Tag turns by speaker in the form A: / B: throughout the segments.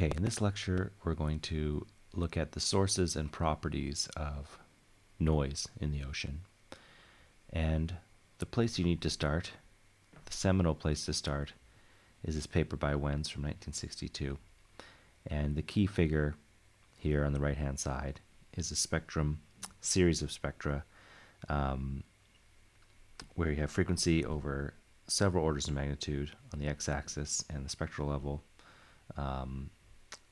A: Okay, in this lecture, we're going to look at the sources and properties of noise in the ocean. And the place you need to start, the seminal place to start, is this paper by Wenz from 1962. And the key figure here on the right-hand side is a spectrum, series of spectra, where you have frequency over several orders of magnitude on the x-axis and the spectral level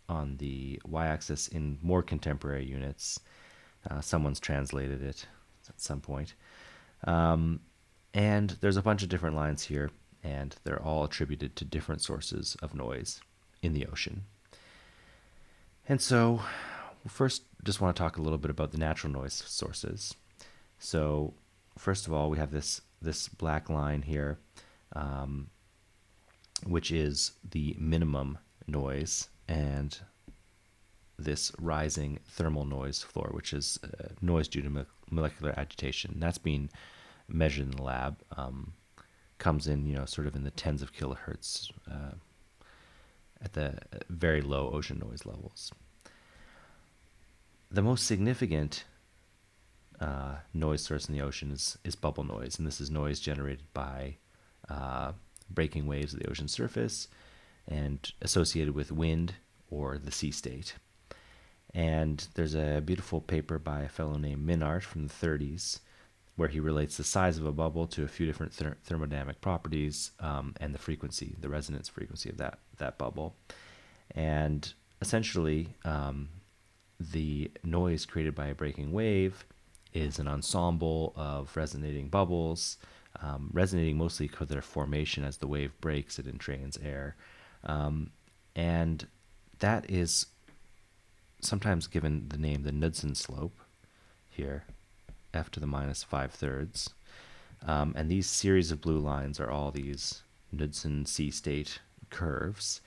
A: on the y-axis in more contemporary units. Someone's translated it at some point. And there's a bunch of different lines here, and they're all attributed to different sources of noise in the ocean. And so, first, just want to talk a little bit about the natural noise sources. So, first of all, we have this black line here, which is the minimum noise, and this rising thermal noise floor, which is noise due to molecular agitation. That's being measured in the lab. Comes in, sort of in the tens of kilohertz at the very low ocean noise levels. The most significant noise source in the ocean is bubble noise, and this is noise generated by breaking waves of the ocean surface and associated with wind or the sea state. And there's a beautiful paper by a fellow named Minart from the 30s where he relates the size of a bubble to a few different thermodynamic properties and the frequency, the resonance frequency of that bubble. And essentially, the noise created by a breaking wave is an ensemble of resonating bubbles, resonating mostly because of their formation. As the wave breaks, it entrains air. And that is sometimes given the name the Knudsen slope here, f to the minus 5/3. And these series of blue lines are all these Knudsen sea state curves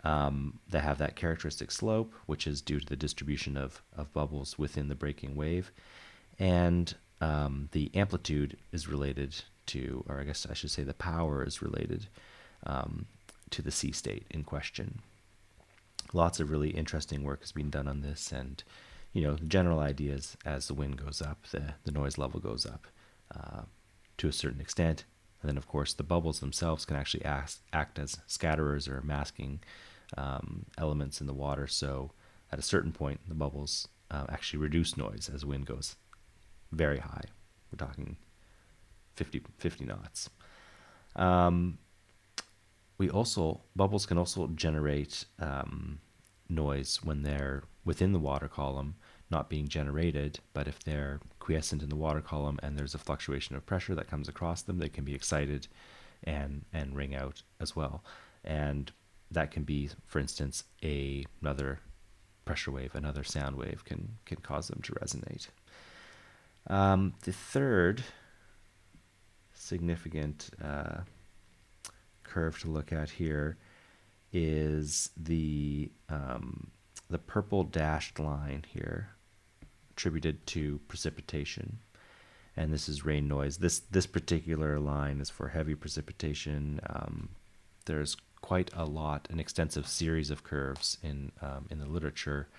A: that have that characteristic slope, which is due to the distribution of bubbles within the breaking wave. And the amplitude is related to, or I guess I should say the power is related to the sea state in question. Lots of really interesting work has been done on this, and the general idea is as the wind goes up, the noise level goes up to a certain extent, and then of course the bubbles themselves can actually act as scatterers or masking elements in the water. So at a certain point, the bubbles actually reduce noise as the wind goes very high. We're talking 50 knots. Bubbles can also generate noise when they're within the water column, not being generated, but if they're quiescent in the water column and there's a fluctuation of pressure that comes across them, they can be excited and ring out as well. And that can be, for instance, another pressure wave, another sound wave can cause them to resonate. The third significant curve to look at here is the purple dashed line here, attributed to precipitation, and this is rain noise. This particular line is for heavy precipitation. There's quite an extensive series of curves in the literature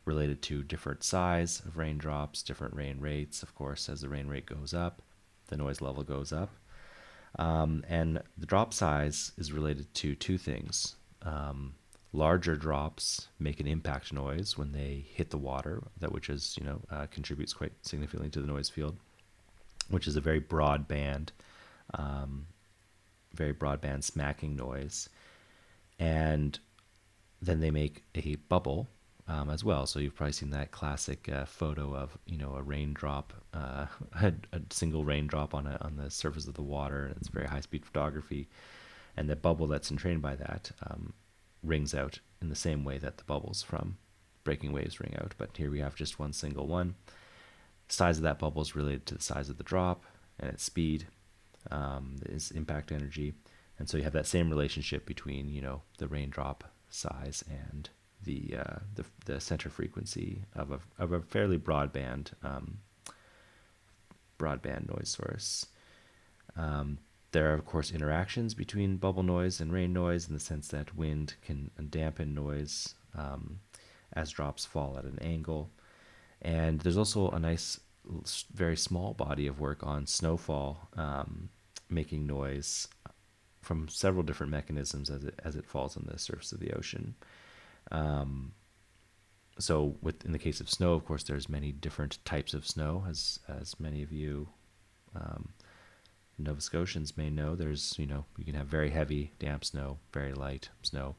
A: related to different size of raindrops, different rain rates. Of course, as the rain rate goes up, the noise level goes up. And the drop size is related to two things. Larger drops make an impact noise when they hit the water, which is, contributes quite significantly to the noise field, which is a very broad band smacking noise. And then they make a bubble as well. So you've probably seen that classic photo of a raindrop, a single raindrop on the surface of the water, and it's very high-speed photography. And the bubble that's entrained by that rings out in the same way that the bubbles from breaking waves ring out. But here we have just one single one. The size of that bubble is related to the size of the drop, and its speed is impact energy. And so you have that same relationship between the raindrop size and the center frequency of a fairly broadband noise source. There are, of course, interactions between bubble noise and rain noise in the sense that wind can dampen noise as drops fall at an angle. And there's also a nice, very small body of work on snowfall, making noise from several different mechanisms as it falls on the surface of the ocean. So, in the case of snow, of course, there's many different types of snow, as many of you Nova Scotians may know. There's, you can have very heavy, damp snow, very light snow,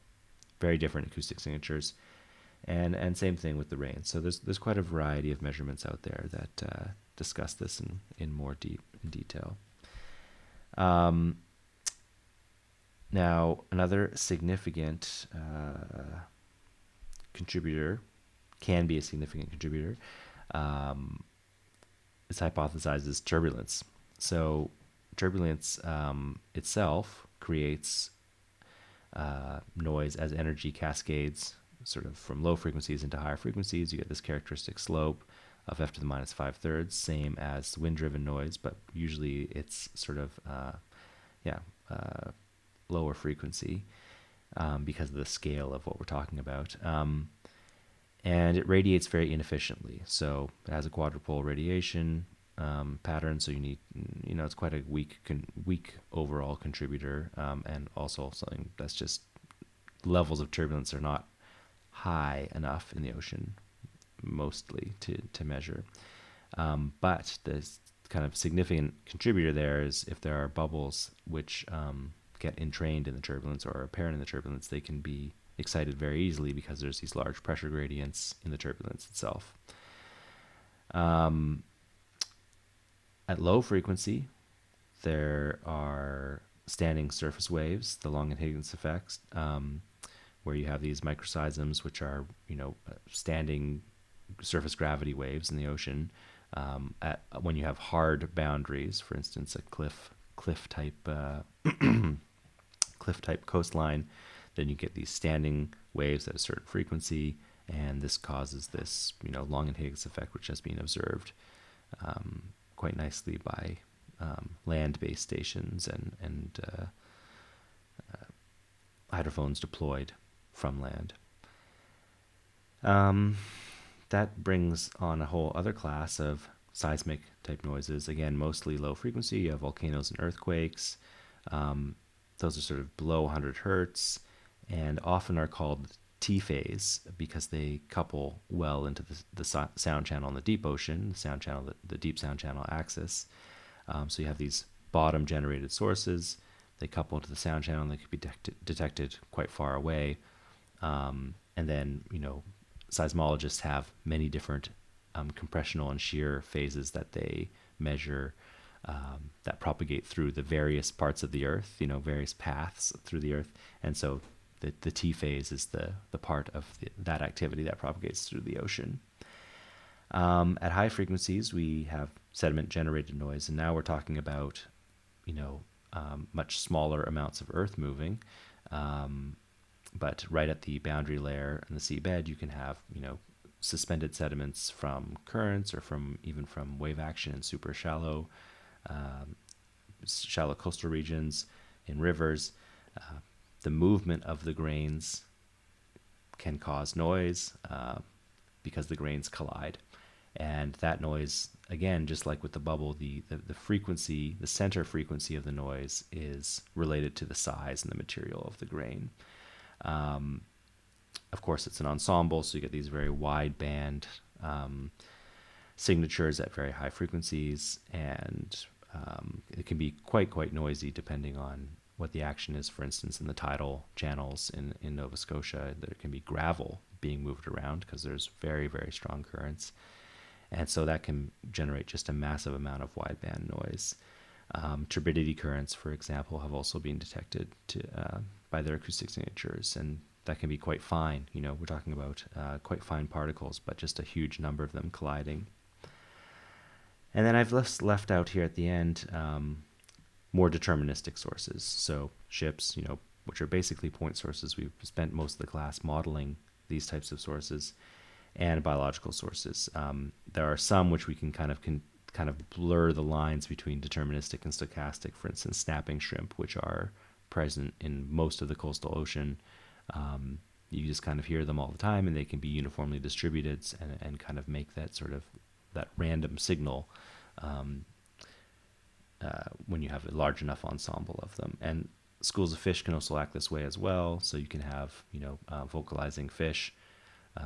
A: very different acoustic signatures, and same thing with the rain. So there's quite a variety of measurements out there that discuss this in more detail. Now, another significant contributor, can be a significant contributor, is hypothesized as turbulence. So turbulence itself creates noise as energy cascades sort of from low frequencies into higher frequencies. You get this characteristic slope of f to the minus 5/3, same as wind-driven noise, but usually it's sort of lower frequency because of the scale of what we're talking about. And it radiates very inefficiently. So it has a quadrupole radiation pattern, so you need, it's quite a weak overall contributor, and also something that's just, levels of turbulence are not high enough in the ocean mostly to measure. But the kind of significant contributor there is if there are bubbles which get entrained in the turbulence or are apparent in the turbulence, they can be excited very easily because there's these large pressure gradients in the turbulence itself. At low frequency, there are standing surface waves, the long and Higgins effects, where you have these microseisms, which are, standing surface gravity waves in the ocean. When you have hard boundaries, for instance, a cliff type cliff type coastline, then you get these standing waves at a certain frequency, and this causes this, long and Higgins effect, which has been observed quite nicely by land-based stations and hydrophones deployed from land. That brings on a whole other class of seismic type noises. Again, mostly low frequency. You have volcanoes and earthquakes. Those are sort of below 100 hertz and often are called T-phase because they couple well into the sound channel in the deep ocean, the deep sound channel axis. So you have these bottom generated sources. They couple into the sound channel and they can be detected quite far away. And then, seismologists have many different compressional and shear phases that they measure that propagate through the various parts of the Earth, various paths through the Earth. And so the T phase is the part of that activity that propagates through the ocean. At high frequencies, we have sediment-generated noise, and now we're talking about, much smaller amounts of Earth moving. But right at the boundary layer and the seabed, you can have, suspended sediments from currents or even from wave action in super shallow coastal regions, in rivers. The movement of the grains can cause noise because the grains collide. And that noise, again, just like with the bubble, the frequency, the center frequency of the noise is related to the size and the material of the grain. Of course, it's an ensemble, so you get these very wide band signatures at very high frequencies, and it can be quite noisy depending on what the action is. For instance, in the tidal channels in Nova Scotia, there can be gravel being moved around because there's very, very strong currents. And so that can generate just a massive amount of wideband noise. Turbidity currents, for example, have also been detected by their acoustic signatures, and that can be quite fine. We're talking about quite fine particles, but just a huge number of them colliding. And then I've left out here at the end more deterministic sources. So ships, which are basically point sources. We've spent most of the class modeling these types of sources, and biological sources. There are some which we can kind of blur the lines between deterministic and stochastic. For instance, snapping shrimp, which are present in most of the coastal ocean, you just kind of hear them all the time, and they can be uniformly distributed and kind of make that sort of that random signal when you have a large enough ensemble of them. And schools of fish can also act this way as well. So you can have, vocalizing fish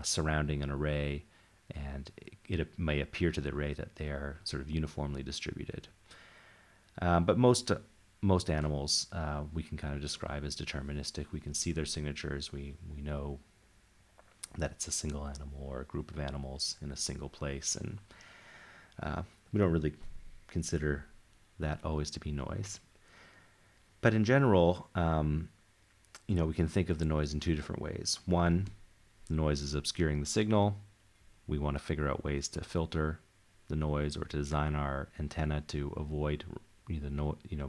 A: surrounding an array, and it may appear to the array that they are sort of uniformly distributed. But most animals we can kind of describe as deterministic. We can see their signatures. We know that it's a single animal or a group of animals in a single place, and we don't really consider that always to be noise. But in general, we can think of the noise in two different ways. One, the noise is obscuring the signal. We want to figure out ways to filter the noise or to design our antenna to avoid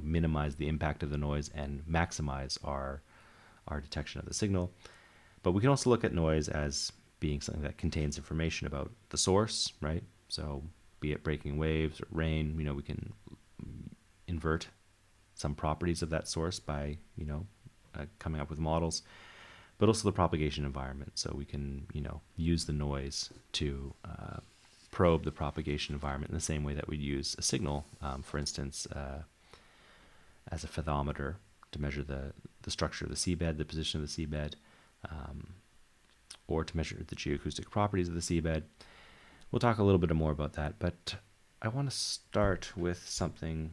A: minimize the impact of the noise and maximize our detection of the signal. But we can also look at noise as being something that contains information about the source, right? So be it breaking waves or rain, we can invert some properties of that source by, coming up with models, but also the propagation environment. So we can, use the noise to probe the propagation environment in the same way that we'd use a signal, for instance, as a fathometer to measure the structure of the seabed, the position of the seabed, or to measure the geoacoustic properties of the seabed. We'll talk a little bit more about that, but I want to start with something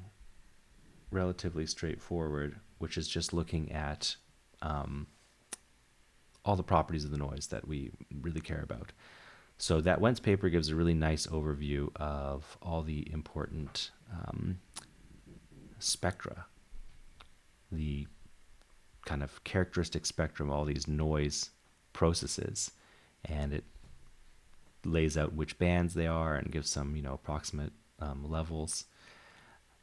A: relatively straightforward, which is just looking at all the properties of the noise that we really care about. So that Wentz paper gives a really nice overview of all the important spectra, the kind of characteristic spectrum, all these noise processes, and it lays out which bands they are and gives some, approximate levels.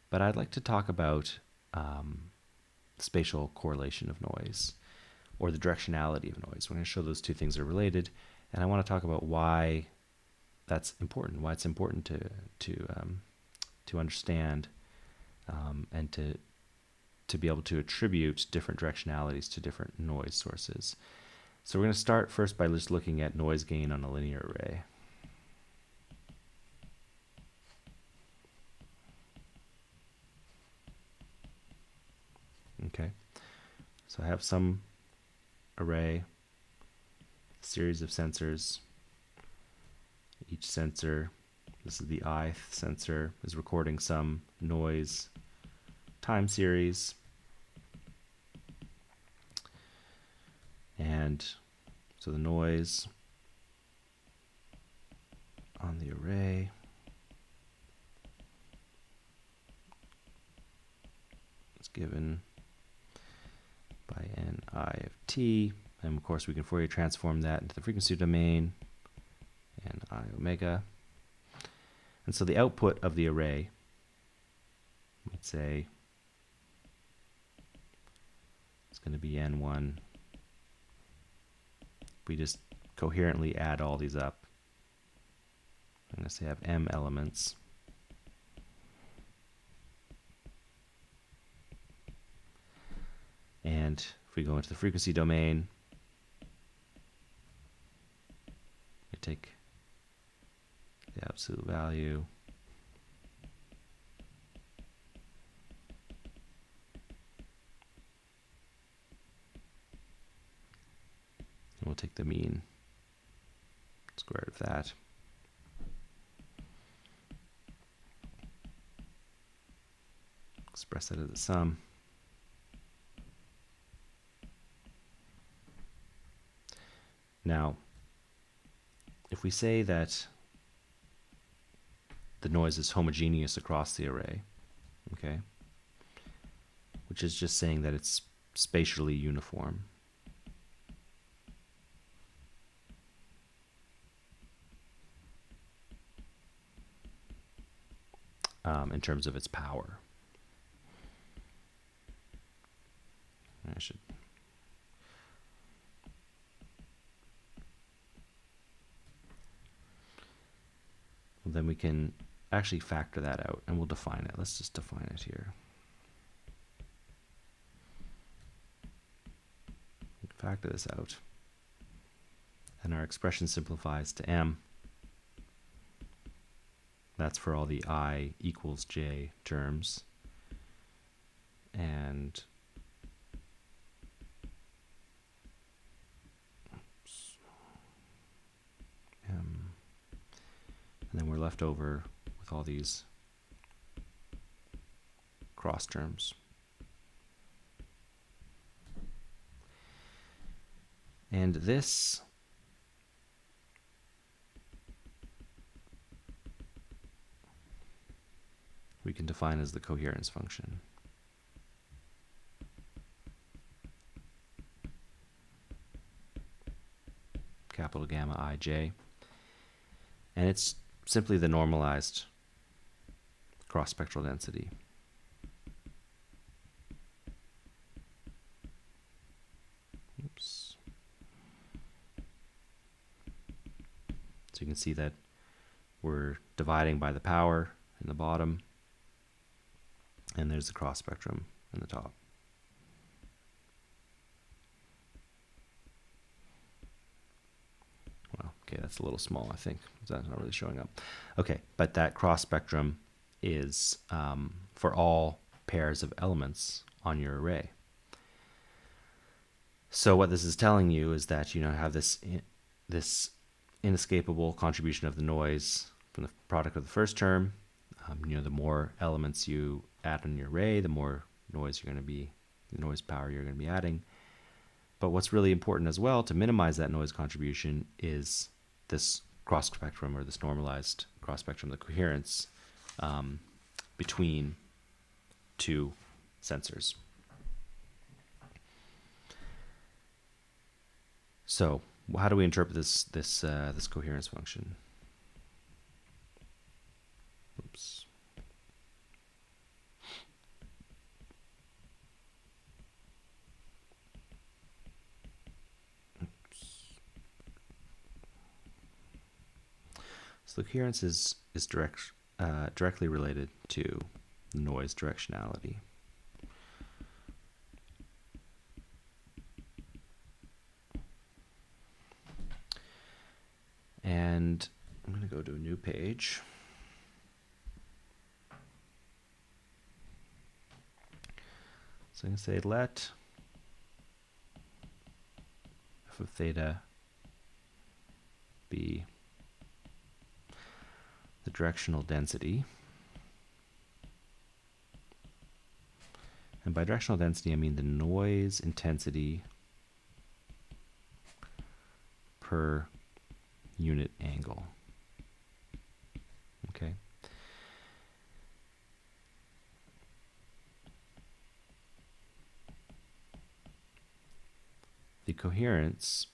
A: But I'd like to talk about spatial correlation of noise, or the directionality of noise. We're going to show those two things are related, and I want to talk about why that's important, why it's important to understand and to be able to attribute different directionalities to different noise sources. So we're going to start first by just looking at noise gain on a linear array. Okay, so I have some array, series of sensors. Each sensor, this is the ith sensor, is recording some noise time series. And so the noise on the array is given by Ni of t, and of course we can Fourier transform that into the frequency domain, and I omega. And so the output of the array, let's say, it's going to be N1. We just coherently add all these up. I'm going to say I have M elements. And if we go into the frequency domain, we take the absolute value, and we'll take the mean square root of that. Express that as a sum. Now, if we say that the noise is homogeneous across the array, okay, which is just saying that it's spatially uniform, in terms of its power. I should then we can actually factor that out, and we'll define it. Let's just define it here. Factor this out. And our expression simplifies to m. That's for all the I equals j terms. And m. And then we're left over with all these cross terms. And this we can define as the coherence function. Capital gamma ij. And it's simply the normalized cross-spectral density. Oops. So you can see that we're dividing by the power in the bottom, and there's the cross spectrum in the top. Well, okay, that's a little small, I think. That's not really showing up. Okay, but that cross spectrum is for all pairs of elements on your array. So what this is telling you is that you have this inescapable contribution of the noise from the product of the first term. The more elements you add in your array, the more noise noise power you're going to be adding. But what's really important as well to minimize that noise contribution is this cross spectrum, or this normalized cross spectrum, the coherence between two sensors. So how do we interpret this coherence function? Oops. So the coherence is directly related to noise directionality. And I'm going to go to a new page. So I'm going to say let f of theta be the directional density. And by directional density, I mean the noise intensity per unit angle. Okay. The coherence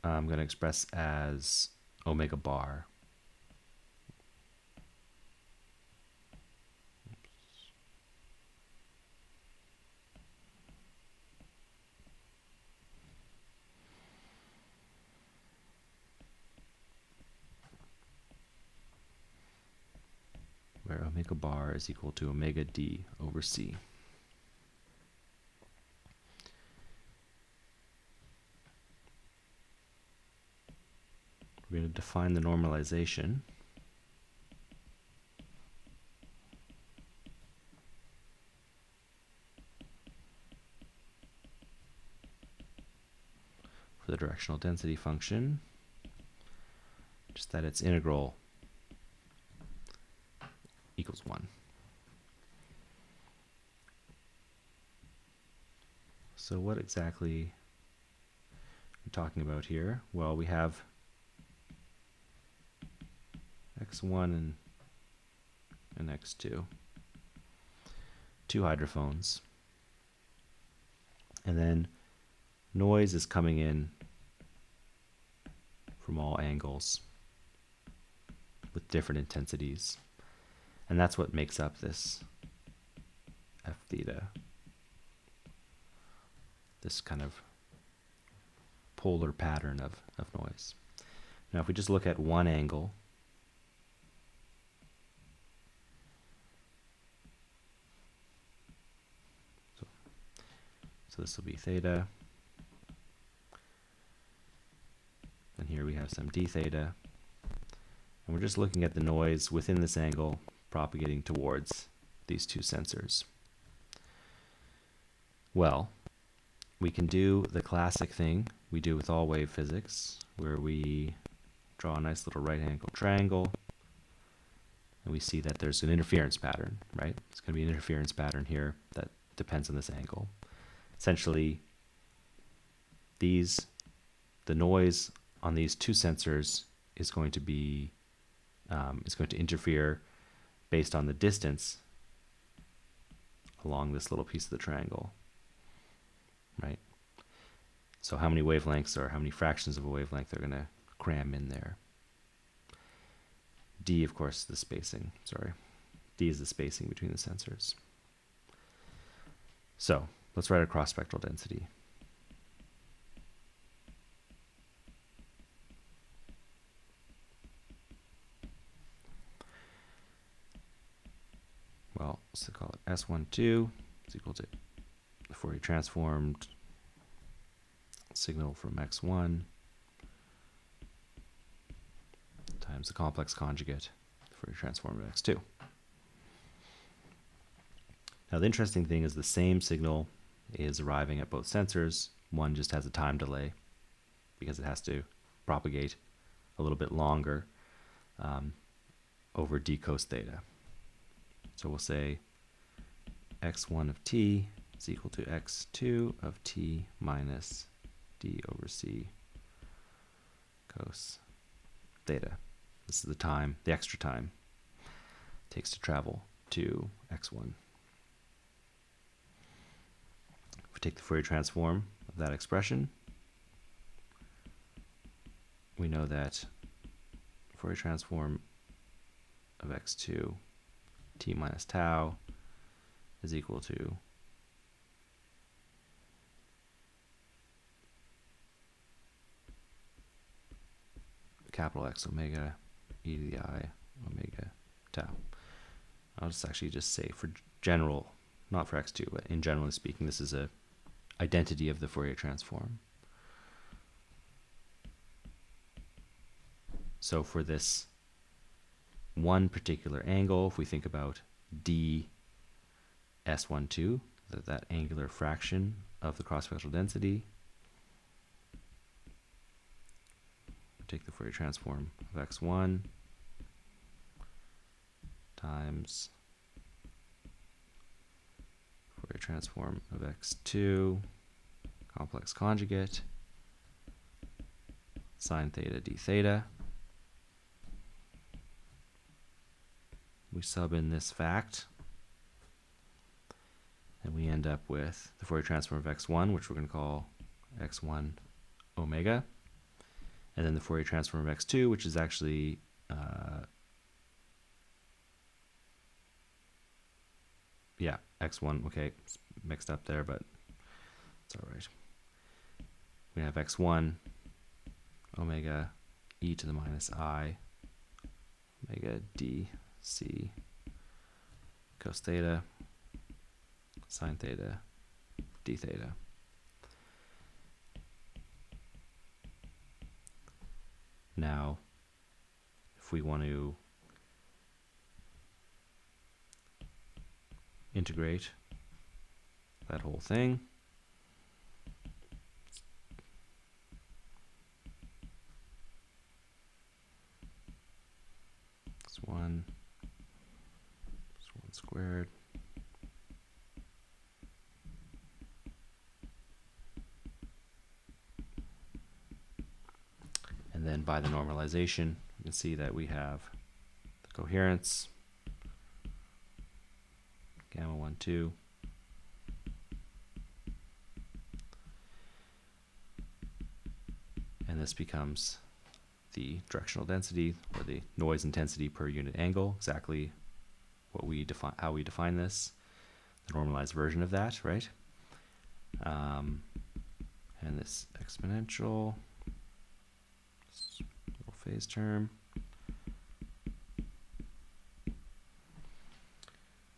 A: I'm going to express as omega bar. Where omega bar is equal to omega d over c. We're going to define the normalization. For the directional density function, just that its integral equals 1. So what exactly are we talking about here? Well, we have x1 and x2, two hydrophones, and then noise is coming in from all angles with different intensities, and that's what makes up this f theta, this kind of polar pattern of noise. Now if we just look at one angle, so this will be theta, have some d theta. And we're just looking at the noise within this angle propagating towards these two sensors. Well, we can do the classic thing we do with all wave physics, where we draw a nice little right-angled triangle, and we see that there's an interference pattern, right? It's going to be an interference pattern here that depends on this angle. Essentially, the noise on these two sensors is going to be interfere based on the distance along this little piece of the triangle, right? So how many wavelengths or how many fractions of a wavelength they're going to cram in there. D, of course, the spacing. Sorry. D is the spacing between the sensors. So let's write a cross-spectral density. Well, let's call it S12 is equal to the Fourier transformed signal from X1 times the complex conjugate for your transform of X2. Now the interesting thing is the same signal is arriving at both sensors. One just has a time delay because it has to propagate a little bit longer over d cos theta. So we'll say x1 of t is equal to x2 of t minus d over c cos theta. This is the time, the extra time it takes to travel to x1. If we take the Fourier transform of that expression, we know that Fourier transform of x2 t minus tau is equal to capital X omega e to the I omega tau. I'll just say for general, not for x2, but in generally speaking, this is a identity of the Fourier transform. So for this one particular angle, if we think about d S12, that angular fraction of the cross-spectral density, take the Fourier transform of x1 times Fourier transform of x2 complex conjugate sine theta d theta. We sub in this fact, and we end up with the Fourier transform of x1, which we're going to call x1 omega, and then the Fourier transform of x2, which is actually x1. Okay, it's mixed up there, but it's all right. We have x1 omega e to the minus I omega d c cos theta sine theta d theta. Now, if we want to integrate that whole thing, it's 1 squared and then by the normalization you can see that we have the coherence gamma 1 2 and this becomes the directional density or the noise intensity per unit angle, exactly what we define, how we define this, the normalized version of that, right? And this exponential little phase term.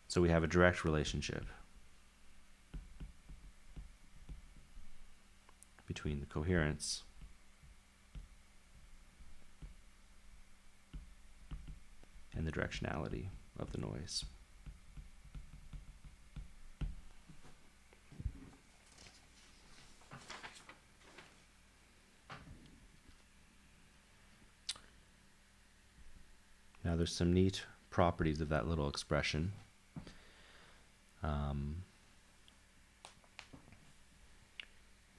A: So we have a direct relationship between the coherence directionality of the noise. Now there's some neat properties of that little expression.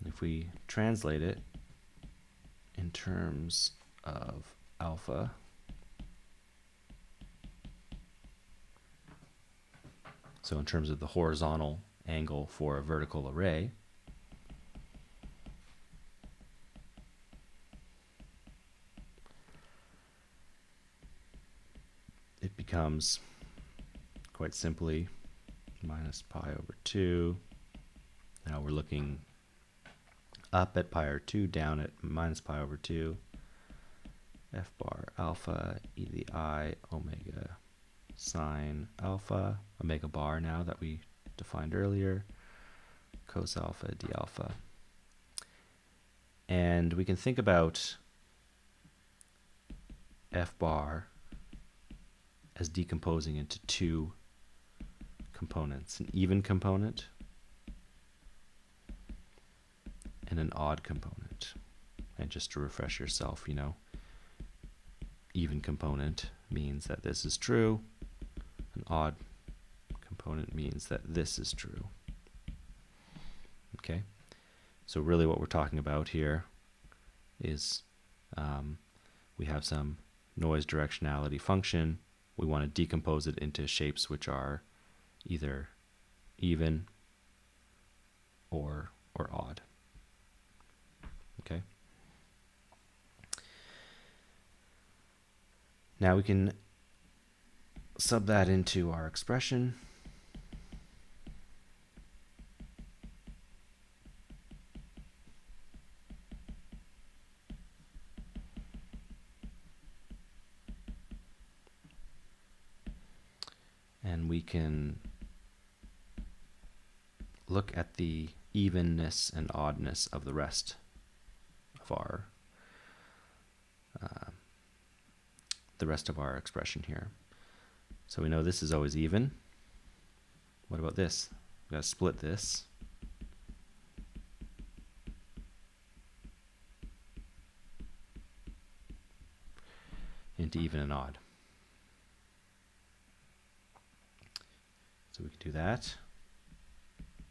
A: If we translate it in terms of alpha, so in terms of the horizontal angle for a vertical array, it becomes quite simply minus pi over 2. Now we're looking up at pi over 2, down at minus pi over 2. F bar alpha e to the I omega sine alpha, omega bar now that we defined earlier, cos alpha d alpha. And we can think about F bar as decomposing into two components, an even component and an odd component. And just to refresh yourself, you know, even component means that this is true, an odd component means that this is true. Okay, so really what we're talking about here is we have some noise directionality function. We want to decompose it into shapes which are either even or odd. Okay. Now we can sub that into our expression. And we can look at the evenness and oddness of the rest of our expression here. So we know this is always even. What about this? We've got to split this. Into even and odd. So we can do that.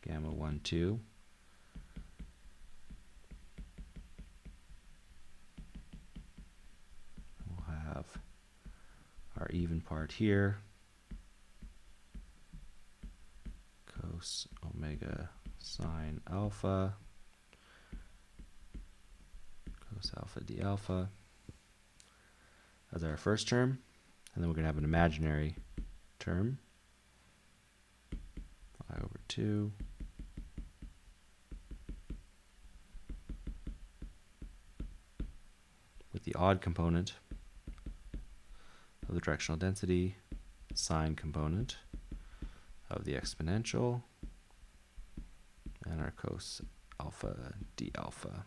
A: Gamma 1, 2. We'll have our even part here. Cos omega sine alpha. Cos alpha d alpha. As our first term. And then we're going to have an imaginary term. Pi over 2. With the odd component of the directional density, sine component of the exponential, and our cos alpha d alpha.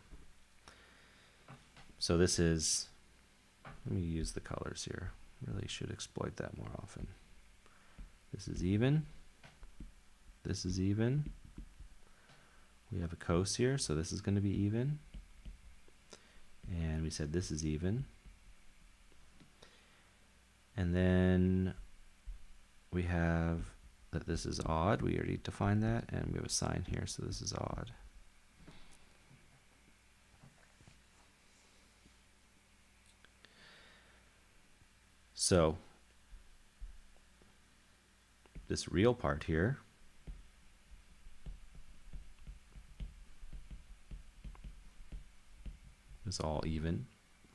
A: So this is, let me use the colors here. Really should exploit that more often. This is even. This is even. We have a cos here, so this is going to be even. And we said this is even. And then we have that this is odd. We already defined that. And we have a sign here, so this is odd. So this real part here is all even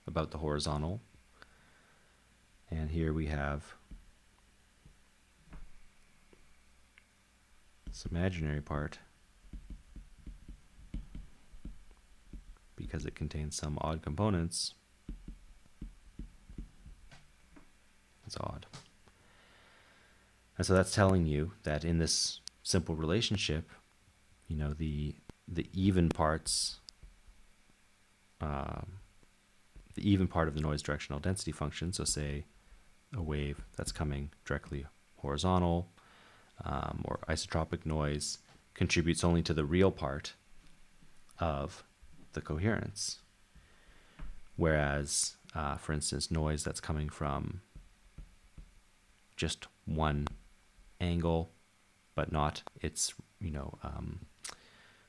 A: about the horizontal. And here we have this imaginary part because it contains some odd components. It's odd. And so that's telling you that in this simple relationship, you know, the even parts, the even part of the noise directional density function, so say a wave that's coming directly horizontal, or isotropic noise, contributes only to the real part of the coherence. Whereas, for instance, noise that's coming from just one angle, but not its,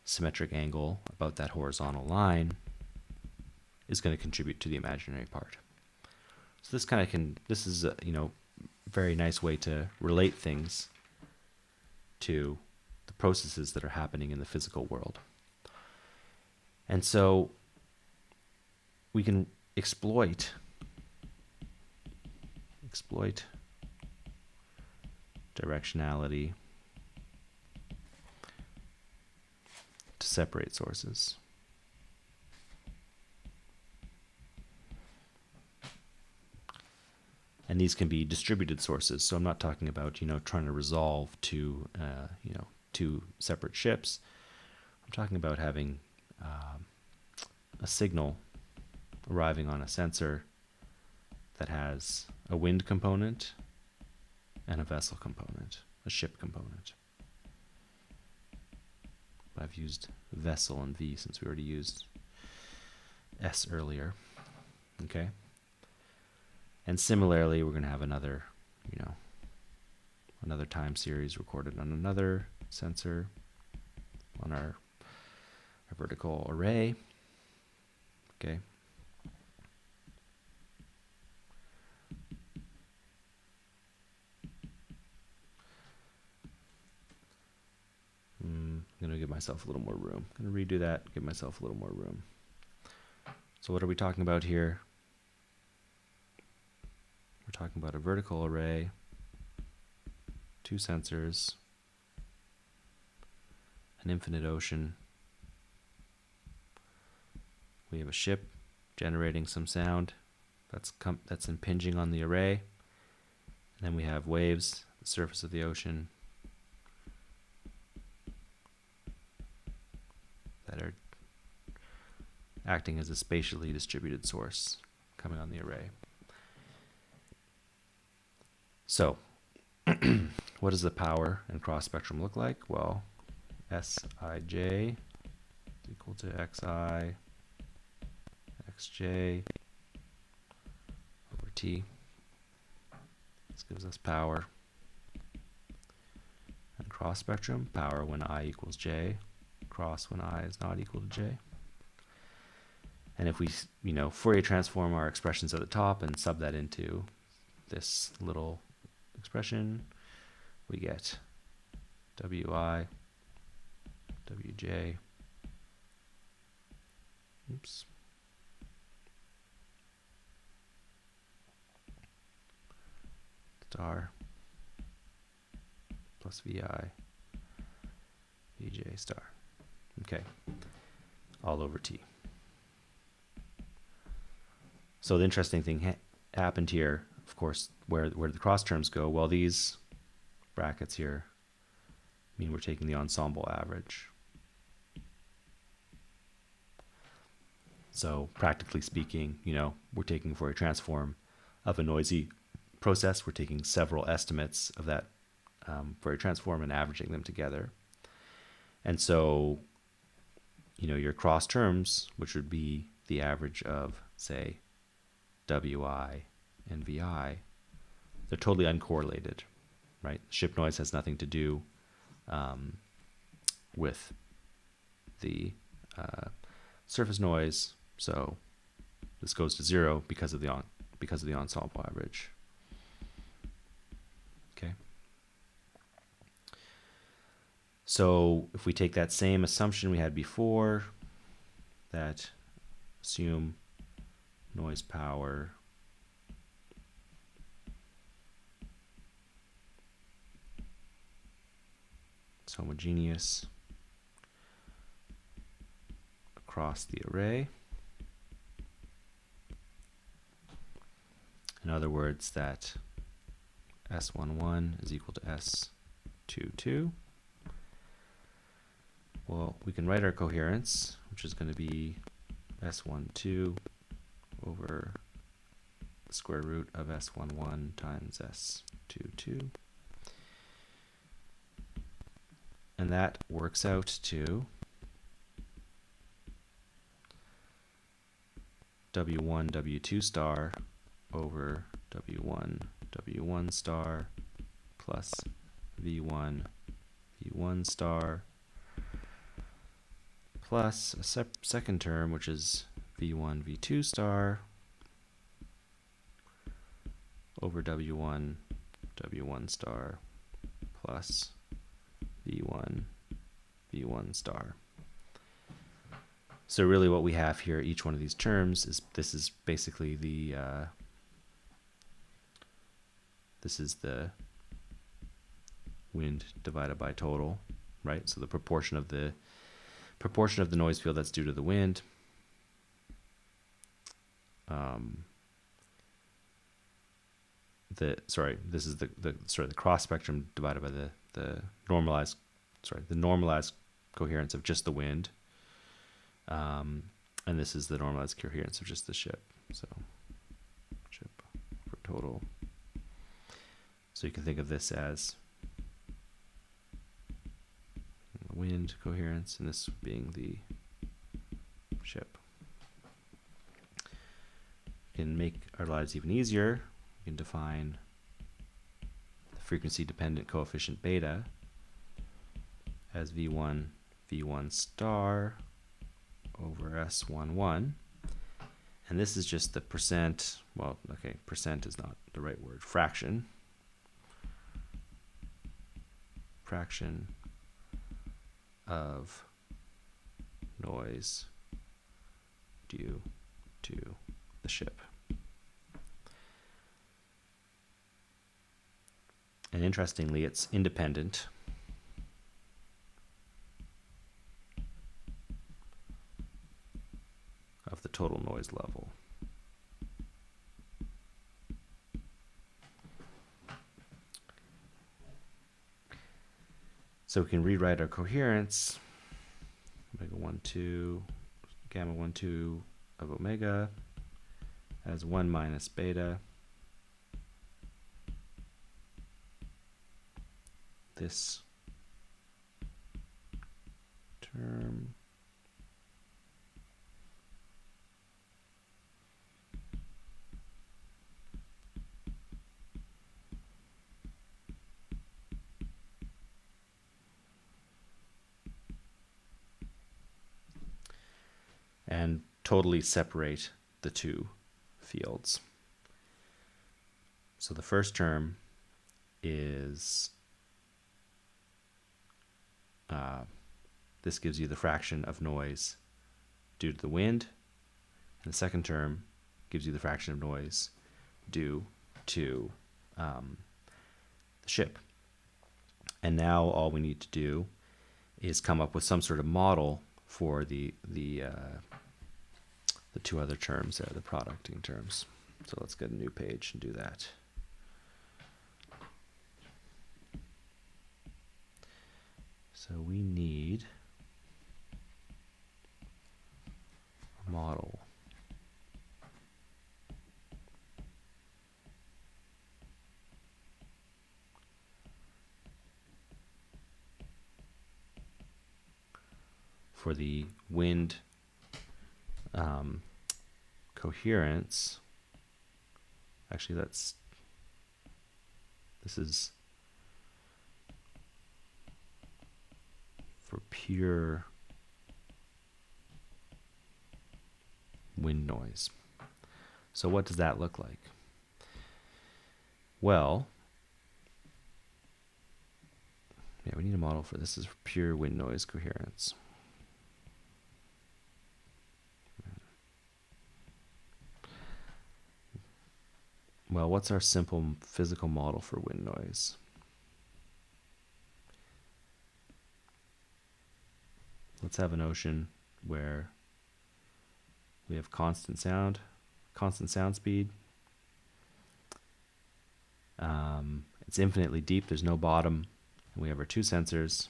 A: symmetric angle about that horizontal line, is going to contribute to the imaginary part. So this is a, very nice way to relate things to the processes that are happening in the physical world. And so we can exploit directionality to separate sources. And these can be distributed sources. So I'm not talking about, trying to resolve two separate ships. I'm talking about having a signal arriving on a sensor that has a wind component and a vessel component, a ship component. I've used vessel and V since we already used S earlier. Okay. And similarly, we're going to have another time series recorded on another sensor on our vertical array. Okay. I'm going to give myself a little more room. I'm going to redo that, give myself a little more room. So what are we talking about here? We're talking about a vertical array, 2 sensors, an infinite ocean. We have a ship generating some sound that's impinging on the array. And then we have waves at the surface of the ocean that are acting as a spatially distributed source coming on the array. So, what does the power and cross spectrum look like? Well, Sij is equal to Xi, Xj over T. This gives us power. And cross spectrum, power when I equals J, cross when I is not equal to J. And if we, Fourier transform our expressions at the top and sub that into this little expression, we get Wi, Wj, star plus Vi, Vj star. Okay, all over T. So the interesting thing happened here, of course, where did the cross terms go? Well, these brackets here mean we're taking the ensemble average. So practically speaking, we're taking Fourier transform of a noisy process. We're taking several estimates of that Fourier transform and averaging them together. And so, your cross terms, which would be the average of, say, Wi and Vi, they're totally uncorrelated, right? Ship noise has nothing to do with the surface noise, so this goes to 0 because of the ensemble average. Okay. So if we take that same assumption we had before, that assume noise power is homogeneous across the array. In other words, that S11 is equal to S22. Well, we can write our coherence, which is going to be S12 over the square root of S11 times S22. And that works out to W1, W2 star over W1, W1 star plus V1, V1 star plus a second term, which is V1, V2 star over W1, W1 star plus V1, V1 star. So really what we have here, each one of these terms, is this is basically the this is the wind divided by total, right? So the proportion of the noise field that's due to the wind. This is the cross spectrum divided by the normalized coherence of just the wind. And this is the normalized coherence of just the ship. So ship for total. So you can think of this as the wind coherence, and this being the ship. We can make our lives even easier. We can define the frequency dependent coefficient beta as V1, V1 star over S11. And this is just the percent, well, okay, percent is not the right word, fraction of noise due to the ship. And interestingly, it's independent of the total noise level. So we can rewrite our coherence, omega 1, 2, gamma 1, 2 of omega as 1 minus beta. This term and totally separate the two fields. So the first term is this gives you the fraction of noise due to the wind, and the second term gives you the fraction of noise due to the ship. And now all we need to do is come up with some sort of model for the two other terms there, the producting terms. So let's get a new page and do that. So we need a model for the wind coherence. Actually, this is for pure wind noise. So what does that look like? Well, yeah, we need a model for this. Is for pure wind noise coherence. Well, what's our simple physical model for wind noise? Let's have an ocean where we have constant sound speed. It's infinitely deep, there's no bottom, and we have our two sensors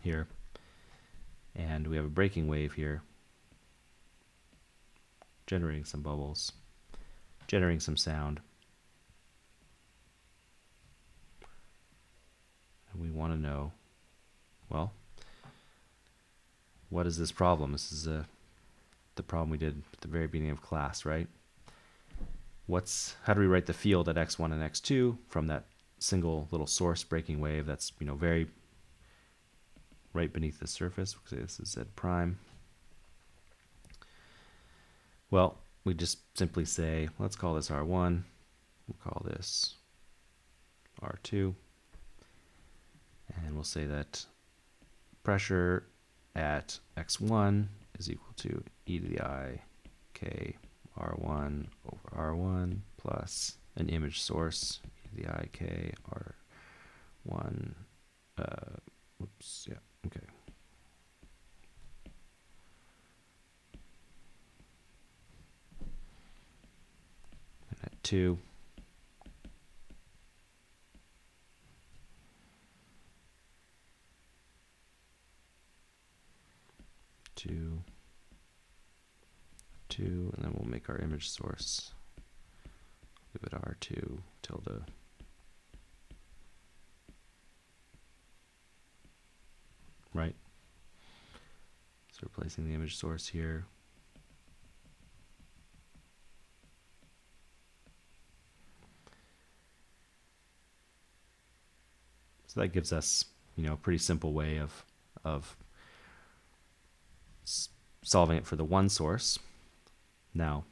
A: here, and we have a breaking wave here, generating some bubbles, generating some sound. And we want to know, well, what is this problem? This is the problem we did at the very beginning of class, right? How do we write the field at x1 and x2 from that single little source breaking wave that's, very right beneath the surface? We'll say this is Z prime. Well, we just simply say, let's call this R1. We'll call this R2. And we'll say that pressure at x1 is equal to e to the I k R1 over R1 plus an image source, e to the I k R1. Oops, yeah, okay. And at 2, and then we'll make our image source. Leave it R2 tilde. Right? So replacing the image source here. So that gives us, a pretty simple way of solving it for the one source. Now,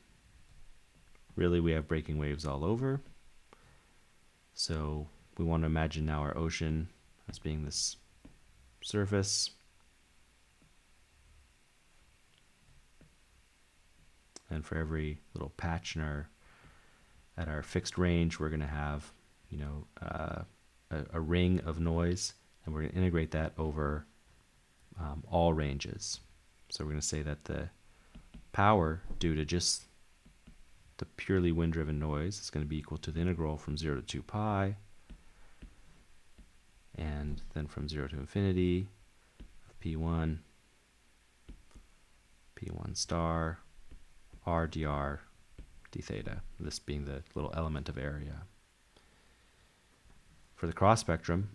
A: really we have breaking waves all over. So we want to imagine now our ocean as being this surface. And for every little patch at our fixed range, we're going to have, a ring of noise, and we're going to integrate that over all ranges. So we're going to say that the power due to just the purely wind-driven noise is going to be equal to the integral from 0 to 2 pi, and then from 0 to infinity of P1 star r dr d theta, this being the little element of area. For the cross spectrum,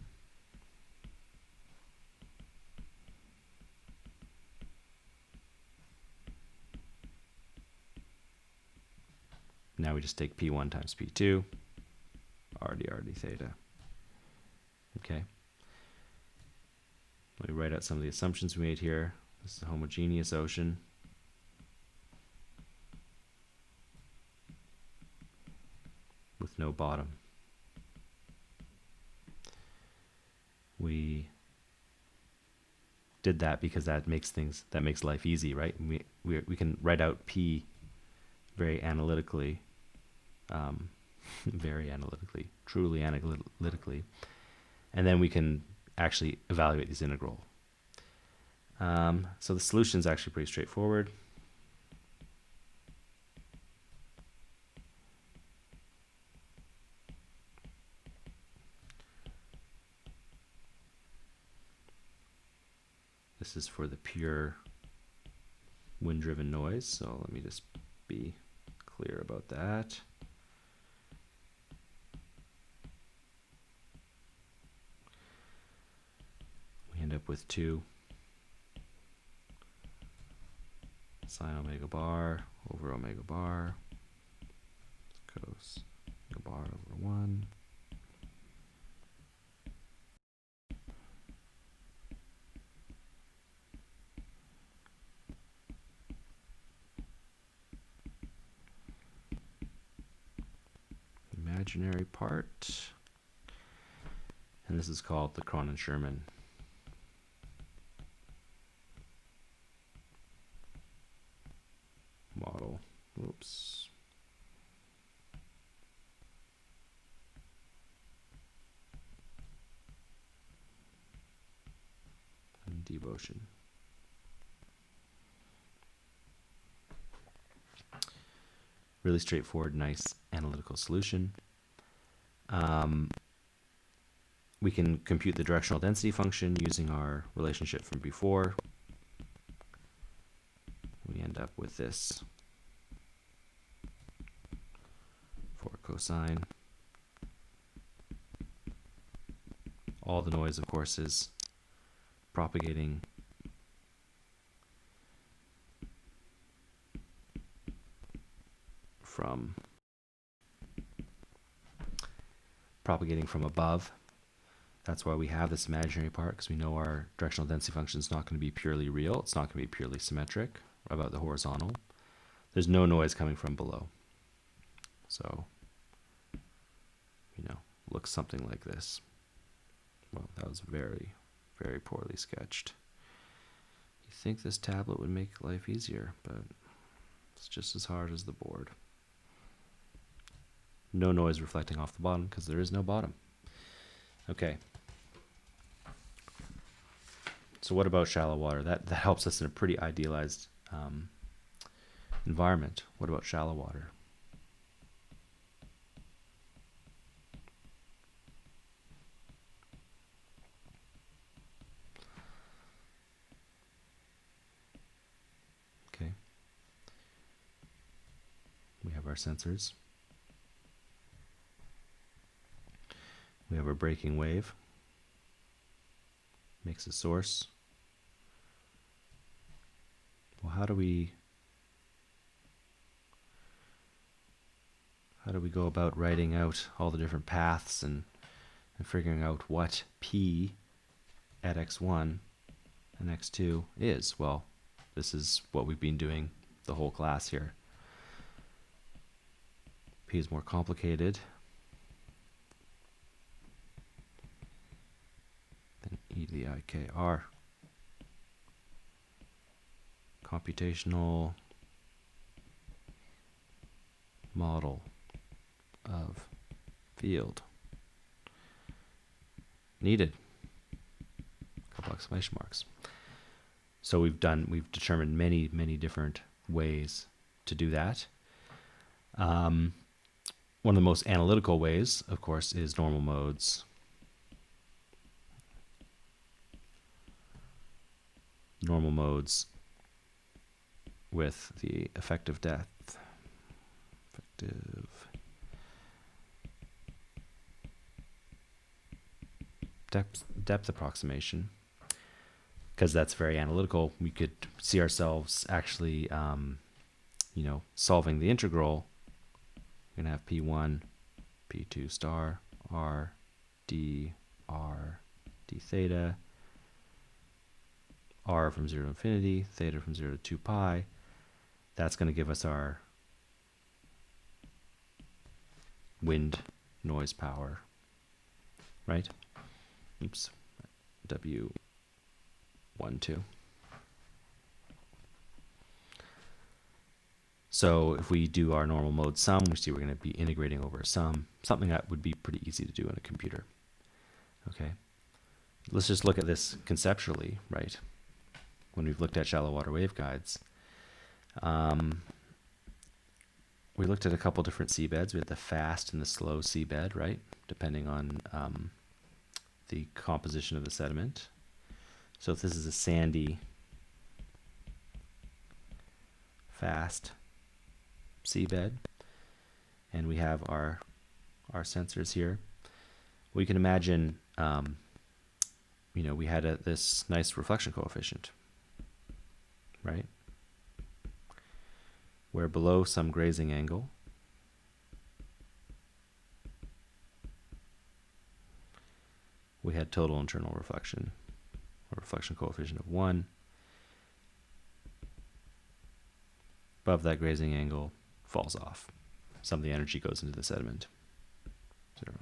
A: now we just take P1 times P2, r dr d theta. Okay. Let me write out some of the assumptions we made here. This is a homogeneous ocean. With no bottom. We did that because that makes life easy, right? And we can write out P very analytically, truly analytically, and then we can actually evaluate these integral. So the solution is actually pretty straightforward. This is for the pure wind-driven noise, so let me just be clear about that. We end up with 2 sine omega bar over omega bar cos omega bar over 1. Imaginary part, and this is called the Cronin-Sherman model. Oops. And devotion. Really straightforward, nice analytical solution. We can compute the directional density function using our relationship from before. We end up with this cosine. All the noise, of course, is propagating from above. That's why we have this imaginary part, because we know our directional density function is not going to be purely real. It's not going to be purely symmetric about the horizontal. There's no noise coming from below. So, looks something like this. Well, that was very, very poorly sketched. You think this tablet would make life easier, but it's just as hard as the board. No noise reflecting off the bottom because there is no bottom. Okay. So what about shallow water? That helps us in a pretty idealized environment. What about shallow water? Okay. We have our sensors. We have our breaking wave. Makes a source. Well, how do we go about writing out all the different paths and figuring out what P at x1 and x2 is? Well, this is what we've been doing the whole class here. P is more complicated than e to the ikr. Computational model of field needed. A couple exclamation marks. So we've determined many different ways to do that. One of the most analytical ways, of course, is normal modes. Normal modes with the effective depth. Depth approximation, because that's very analytical. We could see ourselves actually, solving the integral. We're gonna have P1, P2 star, R, D theta, R from 0 to infinity, theta from 0 to 2 pi. That's going to give us our wind noise power, right? Oops, W12. So if we do our normal mode sum, we see we're going to be integrating over a sum, something that would be pretty easy to do in a computer. Okay, let's just look at this conceptually, right? When we've looked at shallow water waveguides, we looked at a couple different seabeds. We had the fast and the slow seabed, right? Depending on the composition of the sediment. So if this is a sandy, fast seabed, and we have our sensors here, we can imagine, we had this nice reflection coefficient, right? Where below some grazing angle, we had total internal reflection, a reflection coefficient of 1. Above that grazing angle, falls off. Some of the energy goes into the sediment. 0.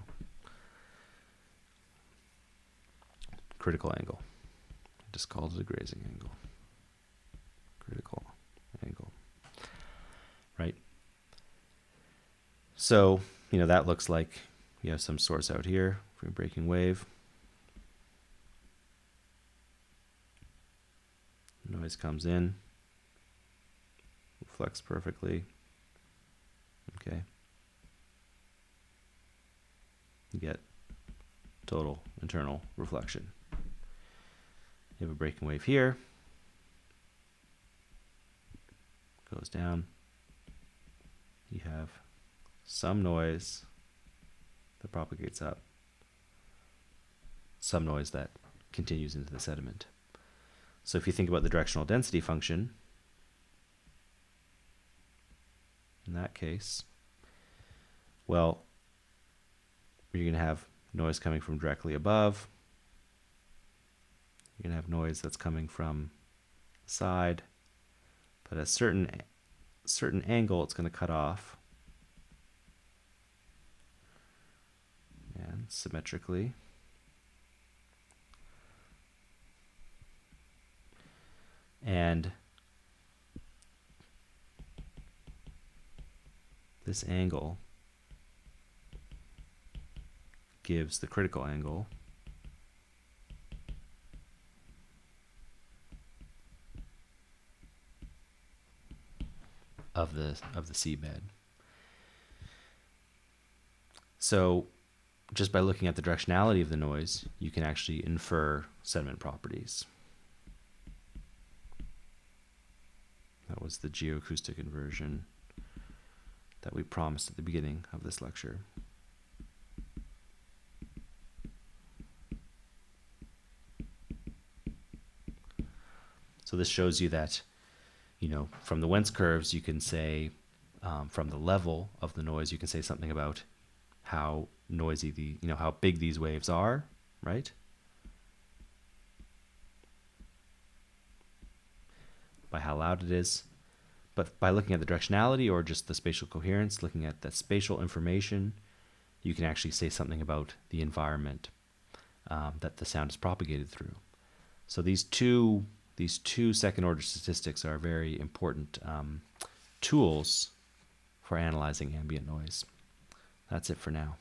A: Critical angle. Just called it a grazing angle. Critical angle. Right? So, that looks like you have some source out here for a breaking wave. Noise comes in. Reflects perfectly. Okay. You get total internal reflection. You have a breaking wave here. Goes down. You have some noise that propagates up, some noise that continues into the sediment. So if you think about the directional density function, in that case, well, you're going to have noise coming from directly above. You're going to have noise that's coming from the side, but at a certain angle, it's going to cut off. And symmetrically. And this angle gives the critical angle of the seabed. So just by looking at the directionality of the noise, you can actually infer sediment properties. That was the geoacoustic inversion that we promised at the beginning of this lecture. So this shows you that, from the Wentz curves, you can say, from the level of the noise, you can say something about how noisy how big these waves are, right? By how loud it is. But by looking at the directionality or just the spatial coherence, looking at the spatial information, you can actually say something about the environment that the sound is propagated through. So these two second-order statistics are very important tools for analyzing ambient noise. That's it for now.